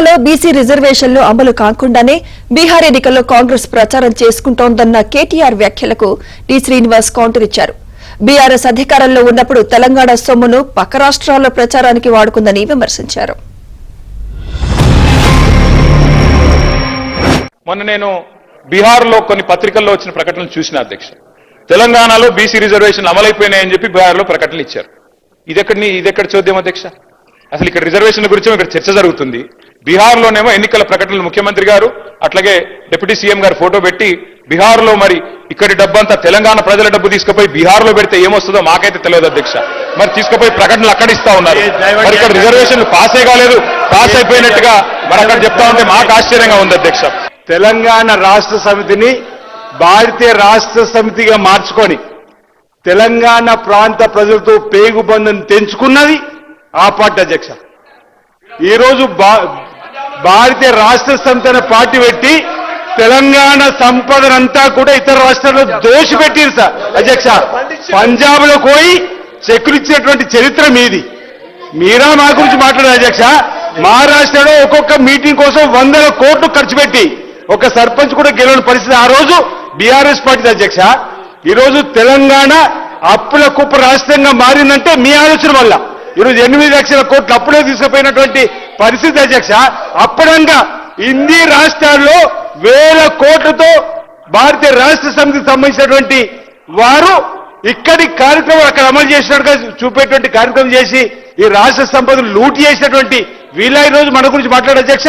తెలంగాణలో బీసీ రిజర్వేషన్లు అమలు కాకుండానే బీహార్ ఎన్నికల్లో కాంగ్రెస్ ప్రచారం చేసుకుంటోందన్న కేటీఆర్ వ్యాఖ్యలకు డి శ్రీనివాస్ కౌంటర్ ఇచ్చారు. బీఆర్ఎస్ అధికారంలో ఉన్నప్పుడు తెలంగాణ సొమ్మును పక్క రాష్ట్రాల్లో ప్రచారానికి వాడుకుందని విమర్శించారు. మొన్న నేను బీహార్లో కొన్ని పత్రికల్లో వచ్చిన ప్రకటనలు చూసిన అధ్యక్ష, తెలంగాణలో బీసీ రిజర్వేషన్లు అమలైపోయినాయని చెప్పి బీహార్లో ప్రకటనలు ఇచ్చారు. ఇదెక్కడ చూద్దాం అధ్యక్ష? అసలు ఇక్కడ రిజర్వేషన్ల గురించి ఇక్కడ చర్చ జరుగుతుంది. బీహార్లోనేమో ఎన్నికల ప్రకటనలు ముఖ్యమంత్రి గారు అట్లాగే డిప్యూటీ సీఎం గారు ఫోటో పెట్టి బీహార్లో మరి ఇక్కడి డబ్బంతా తెలంగాణ ప్రజల డబ్బు తీసుకుపోయి బీహార్లో పెడితే ఏమొస్తుందో మాకైతే తెలియదు అధ్యక్ష. మరి తీసుకుపోయి ప్రకటనలు అక్కడ ఇస్తా ఉన్నారు. మరి ఇక్కడ రిజర్వేషన్లు పాసే కాలేదు, పాస్ అయిపోయినట్టుగా మరి అక్కడ చెప్తా ఉంటే మాకు ఆశ్చర్యంగా ఉంది అధ్యక్ష. తెలంగాణ రాష్ట్ర సమితిని భారతీయ రాష్ట్ర సమితిగా మార్చుకొని తెలంగాణ ప్రాంత ప్రజలతో పేగుబంధం తెంచుకున్నది ఆ పార్టీ అధ్యక్ష. ఈరోజు భారతీయ రాష్ట్ర సమితి అనే పార్టీ పెట్టి తెలంగాణ సంపదనంతా కూడా ఇతర రాష్ట్రాల్లో దోషిపెట్టిరు సార్ అధ్యక్ష. పంజాబ్ లో పోయి చెక్కులు ఇచ్చినటువంటి చరిత్ర మీది. మీరా మా గురించి మాట్లాడారు అధ్యక్ష. మహారాష్ట్రలో ఒక్కొక్క మీటింగ్ కోసం 100 కోట్లు ఖర్చు పెట్టి ఒక సర్పంచ్ కూడా గెలవని పరిస్థితి ఆ రోజు బీఆర్ఎస్ పార్టీ అధ్యక్ష. ఈరోజు తెలంగాణ అప్పుల కుప్ప రాష్ట్రంగా మారిందంటే మీ ఆలోచన వల్ల. ఈరోజు 8 లక్షల కోట్లు అప్పుడే తీసుకుపోయినటువంటి పరిస్థితి అధ్యక్ష. అప్పుడంగా హిందీ రాష్ట్రాల్లో 1000 కోట్లతో భారతీయ రాష్ట్ర సమితికి సంబంధించినటువంటి వారు ఇక్కడి కార్యక్రమం అక్కడ అమలు చేసినట్టుగా చూపేటువంటి కార్యక్రమం చేసి ఈ రాష్ట్ర సంపదను లూట్ చేసినటువంటి వీళ్ళ ఈ రోజు మన గురించి మాట్లాడే అధ్యక్ష.